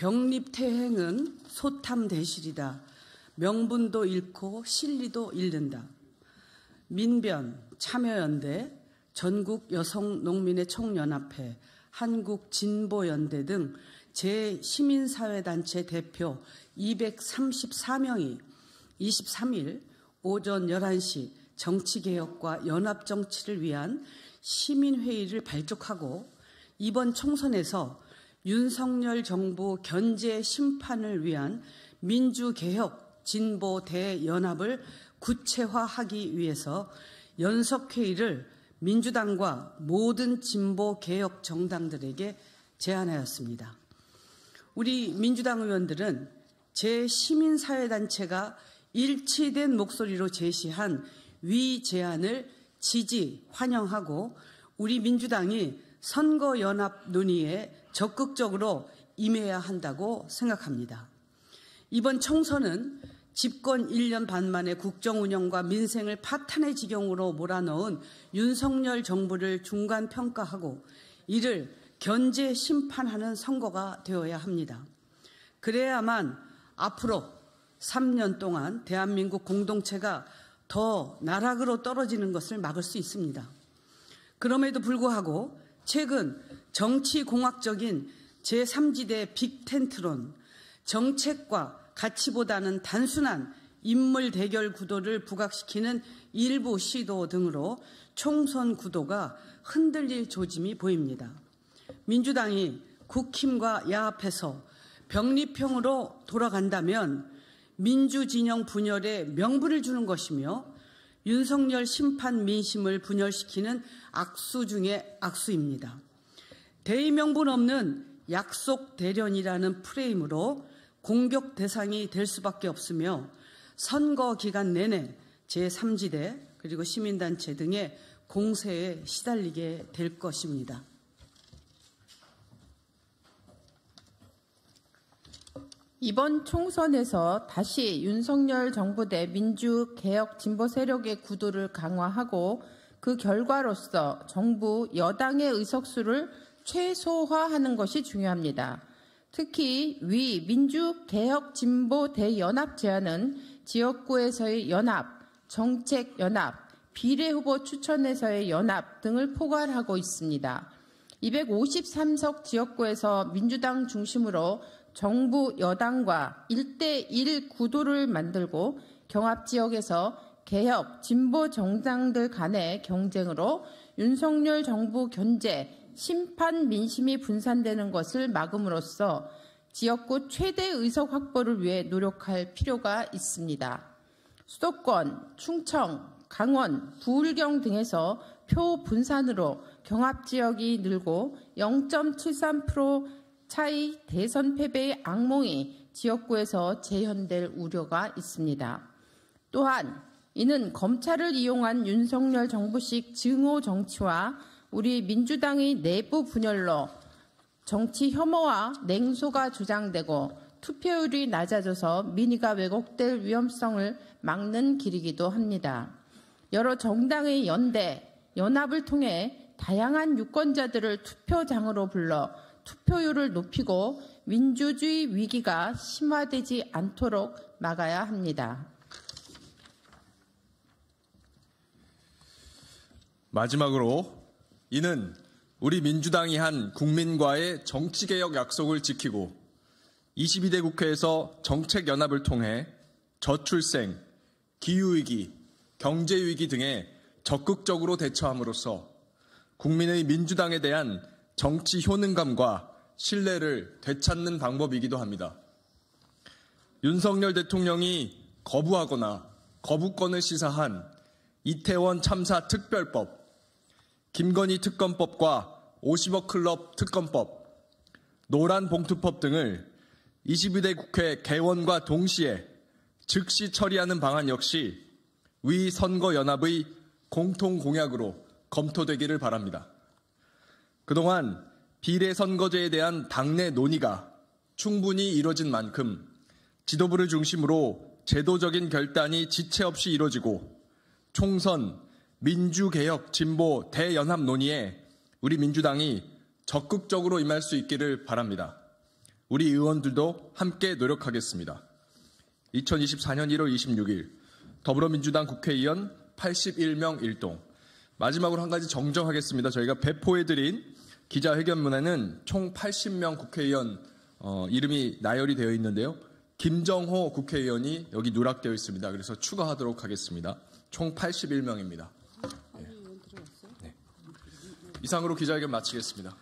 병립태행은 소탐대실이다. 명분도 잃고 실리도 잃는다. 민변, 참여연대, 전국여성농민의 총연합회, 한국진보연대 등 제시민사회단체 대표 234명이 23일 오전 11시 정치개혁과 연합정치를 위한 시민회의를 발족하고 이번 총선에서 윤석열 정부 견제 심판을 위한 민주개혁 진보 대연합을 구체화하기 위해서 연석회의를 민주당과 모든 진보 개혁 정당들에게 제안하였습니다. 우리 민주당 의원들은 제시민사회단체가 일치된 목소리로 제시한 위 제안을 지지, 환영하고 우리 민주당이 선거연합 논의에 적극적으로 임해야 한다고 생각합니다. 이번 총선은 집권 1년 반 만에 국정운영과 민생을 파탄의 지경으로 몰아넣은 윤석열 정부를 중간평가하고 이를 견제 심판하는 선거가 되어야 합니다. 그래야만 앞으로 3년 동안 대한민국 공동체가 더 나락으로 떨어지는 것을 막을 수 있습니다. 그럼에도 불구하고 최근 정치공학적인 제3지대 빅텐트론, 정책과 가치보다는 단순한 인물 대결 구도를 부각시키는 일부 시도 등으로 총선 구도가 흔들릴 조짐이 보입니다. 민주당이 국힘과 야합해서 병립형으로 돌아간다면 민주진영 분열에 명분을 주는 것이며 윤석열 심판 민심을 분열시키는 악수 중의 악수입니다. 대의명분 없는 약속 대련이라는 프레임으로 공격 대상이 될 수밖에 없으며 선거 기간 내내 제3지대 그리고 시민단체 등의 공세에 시달리게 될 것입니다. 이번 총선에서 다시 윤석열 정부 내 민주개혁 진보 세력의 구도를 강화하고 그 결과로서 정부 여당의 의석수를 최소화하는 것이 중요합니다. 특히 위 민주개혁 진보 대연합 제안은 지역구에서의 연합, 정책 연합, 비례후보 추천에서의 연합 등을 포괄하고 있습니다. 253석 지역구에서 민주당 중심으로 정부 여당과 1대1 구도를 만들고 경합지역에서 개혁, 진보 정당들 간의 경쟁으로 윤석열 정부 견제, 심판 민심이 분산되는 것을 막음으로써 지역구 최대 의석 확보를 위해 노력할 필요가 있습니다. 수도권, 충청, 강원, 부울경 등에서 표 분산으로 경합지역이 늘고 0.73% 차이 대선 패배의 악몽이 지역구에서 재현될 우려가 있습니다. 또한 이는 검찰을 이용한 윤석열 정부식 증오 정치와 우리 민주당의 내부 분열로 정치 혐오와 냉소가 조장되고 투표율이 낮아져서 민의가 왜곡될 위험성을 막는 길이기도 합니다. 여러 정당의 연대, 연합을 통해 다양한 유권자들을 투표장으로 불러 투표율을 높이고 민주주의 위기가 심화되지 않도록 막아야 합니다. 마지막으로 이는 우리 민주당이 한 국민과의 정치개혁 약속을 지키고 22대 국회에서 정책연합을 통해 저출생, 기후위기, 경제위기 등에 적극적으로 대처함으로써 국민의 민주당에 대한 정치 효능감과 신뢰를 되찾는 방법이기도 합니다. 윤석열 대통령이 거부하거나 거부권을 시사한 이태원 참사 특별법, 김건희 특검법과 50억 클럽 특검법, 노란 봉투법 등을 22대 국회 개원과 동시에 즉시 처리하는 방안 역시 위 선거연합의 공통 공약으로 검토되기를 바랍니다. 그동안 비례선거제에 대한 당내 논의가 충분히 이뤄진 만큼 지도부를 중심으로 제도적인 결단이 지체 없이 이뤄지고 총선, 민주개혁, 진보 대연합 논의에 우리 민주당이 적극적으로 임할 수 있기를 바랍니다. 우리 의원들도 함께 노력하겠습니다. 2024년 1월 26일 더불어민주당 국회의원 81명 1동. 마지막으로 한 가지 정정하겠습니다. 저희가 배포해드린 기자회견문에는 총 80명 국회의원 이름이 나열이 되어 있는데요. 김정호 국회의원이 여기 누락되어 있습니다. 그래서 추가하도록 하겠습니다. 총 81명입니다. 네. 이상으로 기자회견 마치겠습니다.